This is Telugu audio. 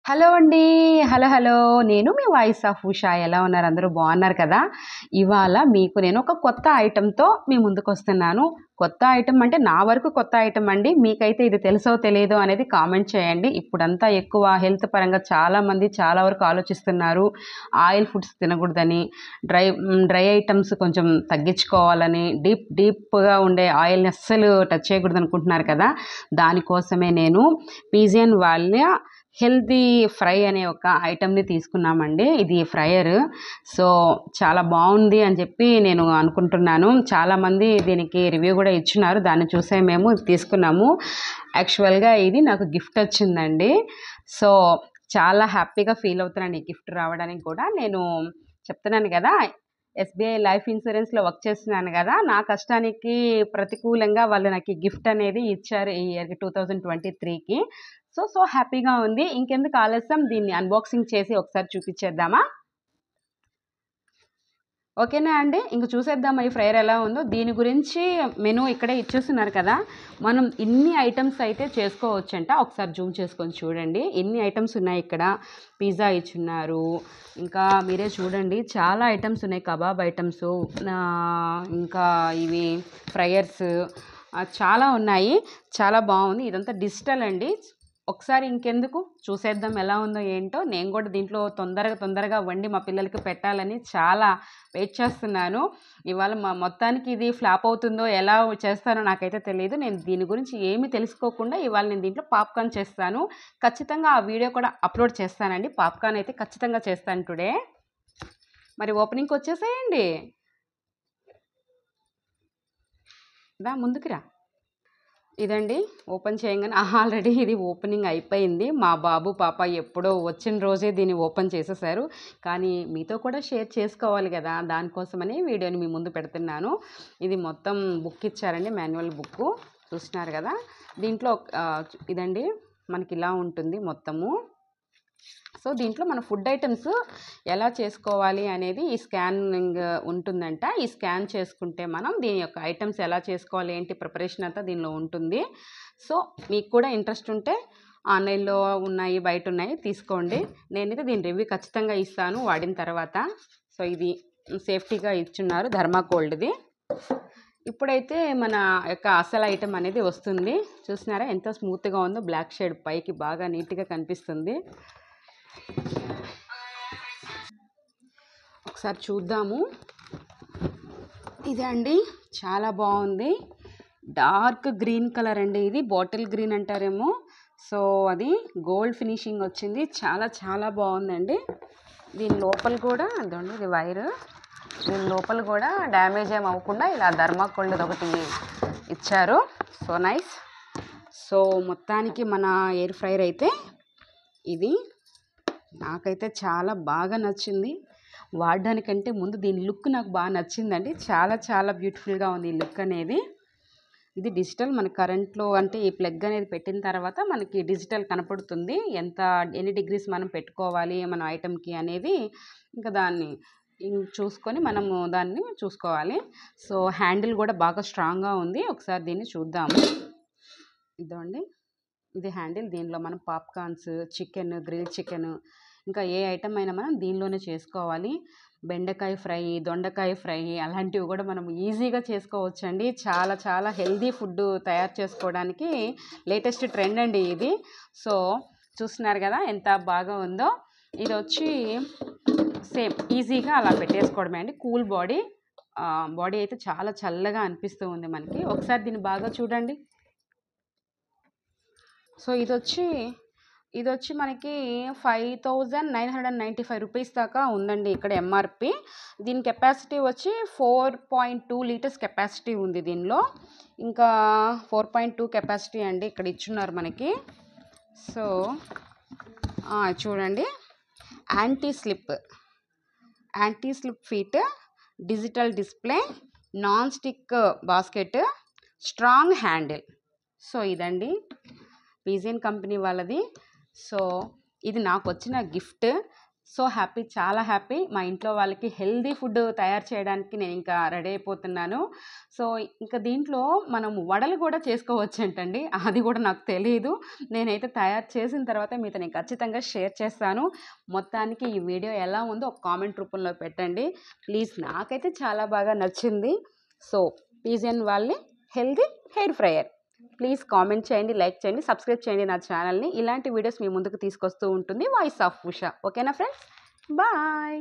హలో అండి. హలో. నేను మీ వాయిస్ ఆఫ్ ఉషా. ఎలా ఉన్నారు? అందరూ బాగున్నారు కదా? ఇవాళ మీకు నేను ఒక కొత్త ఐటెంతో మీ ముందుకొస్తున్నాను. కొత్త ఐటెం అంటే నా వరకు కొత్త ఐటెం అండి. మీకైతే ఇది తెలుసో తెలీదో అనేది కామెంట్ చేయండి. ఇప్పుడంతా ఎక్కువ హెల్త్ పరంగా చాలామంది చాలా వరకు ఆలోచిస్తున్నారు. ఆయిల్ ఫుడ్స్ తినకూడదని, డ్రై ఐటమ్స్ కొంచెం తగ్గించుకోవాలని, డీప్గా ఉండే ఆయిల్ని అస్సలు టచ్ చేయకూడదు అనుకుంటున్నారు కదా. దానికోసమే నేను పీజియన్ వాళ్ళ హెల్తీ ఫ్రై అనే ఒక ఐటెంని తీసుకున్నామండి. ఇది ఫ్రైయర్. సో చాలా బాగుంది అని చెప్పి నేను అనుకుంటున్నాను. చాలామంది దీనికి రివ్యూ కూడా ఇచ్చున్నారు. దాన్ని చూసే మేము తీసుకున్నాము. యాక్చువల్గా ఇది నాకు గిఫ్ట్ వచ్చిందండి. సో చాలా హ్యాపీగా ఫీల్ అవుతున్నాను ఈ గిఫ్ట్ రావడానికి కూడా. నేను చెప్తున్నాను కదా, ఎస్బీఐ లైఫ్ ఇన్సూరెన్స్లో వర్క్ చేస్తున్నాను కదా, నా కష్టానికి ప్రతికూలంగా వాళ్ళు నాకు ఈ గిఫ్ట్ అనేది ఇచ్చారు ఈ ఇయర్కి 2023కి. సో హ్యాపీగా ఉంది. ఇంకెందుకు ఆలస్యం, దీన్ని అన్బాక్సింగ్ చేసి ఒకసారి చూపించేద్దామా? ఓకేనా అండి? ఇంక చూసేద్దామా ఈ ఫ్రైయర్ ఎలా ఉందో. దీని గురించి మెనూ ఇక్కడే ఇచ్చేస్తున్నారు కదా. మనం ఇన్ని ఐటమ్స్ అయితే చేసుకోవచ్చంట. ఒకసారి జూమ్ చేసుకొని చూడండి. ఎన్ని ఐటమ్స్ ఉన్నాయి ఇక్కడ. పిజ్జా ఇచ్చున్నారు, ఇంకా మీరే చూడండి చాలా ఐటమ్స్ ఉన్నాయి. కబాబ్ ఐటమ్స్, ఇంకా ఇవి ఫ్రైయర్స్ చాలా ఉన్నాయి. చాలా బాగుంది. ఇదంతా డిజిటల్ అండి. ఒకసారి ఇంకెందుకు చూసేద్దాం ఎలా ఉందో ఏంటో. నేను కూడా దీంట్లో తొందరగా వండి మా పిల్లలకి పెట్టాలని చాలా వెయిట్ చేస్తున్నాను. ఇవాళ మొత్తానికి ఇది ఫ్లాప్ అవుతుందో ఎలా చేస్తానో నాకైతే తెలియదు. నేను దీని గురించి ఏమీ తెలుసుకోకుండా ఇవాళ నేను దీంట్లో పాప్కార్న్ చేస్తాను. ఖచ్చితంగా ఆ వీడియో కూడా అప్లోడ్ చేస్తానండి. పాప్కార్న్ అయితే ఖచ్చితంగా చేస్తాను టుడే. మరి ఓపెనింగ్కి వచ్చేసేయండి. దా ముందుకు రా. ఇదండి ఓపెన్ చేయగానే ఆల్రెడీ ఇది ఓపెనింగ్ అయిపోయింది. మా బాబు పాప ఎప్పుడో వచ్చిన రోజే దీన్ని ఓపెన్ చేసేసారు. కానీ మీతో కూడా షేర్ చేసుకోవాలి కదా, దానికోసమని వీడియోని మీ ముందు పెడుతున్నాను. ఇది మొత్తం బుక్ ఇచ్చారండి, మాన్యువల్ బుక్ చూస్తున్నారు కదా. దీంట్లో ఇదండి మనకి ఇలా ఉంటుంది మొత్తము. సో దీంట్లో మన ఫుడ్ ఐటమ్స్ ఎలా చేసుకోవాలి అనేది ఈ స్కానింగ్ ఉంటుందంట. ఈ స్కాన్ చేసుకుంటే మనం దీని యొక్క ఐటమ్స్ ఎలా చేసుకోవాలి, ఏంటి ప్రిపరేషన్ అంతా దీనిలో ఉంటుంది. సో మీకు కూడా ఇంట్రెస్ట్ ఉంటే ఆన్లైన్లో ఉన్నాయి, బయట ఉన్నాయి, తీసుకోండి. నేనైతే దీని రివ్యూ ఖచ్చితంగా ఇస్తాను వాడిన తర్వాత. సో ఇది సేఫ్టీగా ఇచ్చున్నారు, థర్మాకోల్డ్ది. ఇప్పుడైతే మన యొక్క అసలు ఐటమ్ అనేది వస్తుంది. చూసినారా ఎంత స్మూత్గా ఉందో. బ్లాక్ షేడ్ పైకి బాగా నీట్గా కనిపిస్తుంది. ఒకసారి చూద్దాము. ఇదే అండి, చాలా బాగుంది. డార్క్ గ్రీన్ కలర్ అండి. ఇది బాటిల్ గ్రీన్ అంటారేమో. సో అది గోల్డ్ ఫినిషింగ్ వచ్చింది. చాలా బాగుందండి. దీని లోపల కూడా అదండి, ఇది వైర్. దీని లోపల కూడా డ్యామేజ్ ఏం అవ్వకుండా ఇలా థర్మాకోల్డ్ ఒకటి ఇచ్చారు. So nice. సో మొత్తానికి మన ఎయిర్ ఫ్రైయర్ అయితే ఇది నాకైతే చాలా బాగా నచ్చింది. వాడడానికంటే ముందు దీని లుక్ నాకు బాగా నచ్చిందండి. చాలా బ్యూటిఫుల్గా ఉంది ఈ లుక్ అనేది. ఇది డిజిటల్. మన కరెంట్లో అంటే ఈ ప్లగ్ అనేది పెట్టిన తర్వాత మనకి డిజిటల్ కనపడుతుంది. ఎన్ని డిగ్రీస్ మనం పెట్టుకోవాలి మన ఐటెంకి అనేది ఇంకా దాన్ని చూసుకొని మనము దాన్ని చూసుకోవాలి. సో హ్యాండిల్ కూడా బాగా స్ట్రాంగ్గా ఉంది. ఒకసారి దీన్ని చూద్దాము. ఇదండి, ఇది హ్యాండిల్. దీనిలో మనం పాప్కార్న్స్, చికెన్, గ్రిల్ చికెన్, ఇంకా ఏ ఐటమ్ అయినా మనం దీనిలోనే చేసుకోవాలి. బెండకాయ ఫ్రై, దొండకాయ ఫ్రై అలాంటివి కూడా మనం ఈజీగా చేసుకోవచ్చండి. చాలా హెల్దీ ఫుడ్ తయారు చేసుకోవడానికి లేటెస్ట్ ట్రెండ్ అండి ఇది. సో చూస్తున్నారు కదా ఎంత బాగా ఉందో. ఇది వచ్చి సేమ్ ఈజీగా అలా పెట్టేసుకోవడమే అండి. కూల్ బాడీ అయితే చాలా చల్లగా అనిపిస్తూ ఉంది మనకి. ఒకసారి దీన్ని బాగా చూడండి. సో ఇది వచ్చి మనకి 5,995 రూపీస్ దాకా ఉందండి ఇక్కడ ఎంఆర్పి. దీని కెపాసిటీ వచ్చి 4.2 లీటర్స్ కెపాసిటీ ఉంది దీనిలో. ఇంకా 4.2 కెపాసిటీ అండి ఇక్కడ ఇచ్చున్నారు మనకి. సో చూడండి, anti slip feet, digital display, non stick basket, strong handle. So ఇదండి పీజియన్ కంపెనీ వాళ్ళది. సో ఇది నాకు వచ్చిన గిఫ్ట్. సో హ్యాపీ, చాలా హ్యాపీ. మా ఇంట్లో వాళ్ళకి హెల్దీ ఫుడ్ తయారు చేయడానికి నేను ఇంకా రెడీ అయిపోతున్నాను. సో ఇంకా దీంట్లో మనం వడలు కూడా చేసుకోవచ్చంటండి. అది కూడా నాకు తెలీదు. నేనైతే తయారు చేసిన తర్వాత మీతో నేను ఖచ్చితంగా షేర్ చేస్తాను. మొత్తానికి ఈ వీడియో ఎలా ఉందో ఒక కామెంట్ రూపంలో పెట్టండి ప్లీజ్. నాకైతే చాలా బాగా నచ్చింది. సో పీజియన్ వాళ్ళ healthy hair fryer. Please comment చేయండి, లైక్ చేయండి, సబ్స్క్రైబ్ చేయండి నా ఛానల్ని. ఇలాంటి వీడియోస్ మీ ముందుకు తీసుకొస్తూ ఉంటుంది వాయిస్ ఆఫ్ ఉషా. ఓకేనా ఫ్రెండ్స్, బాయ్.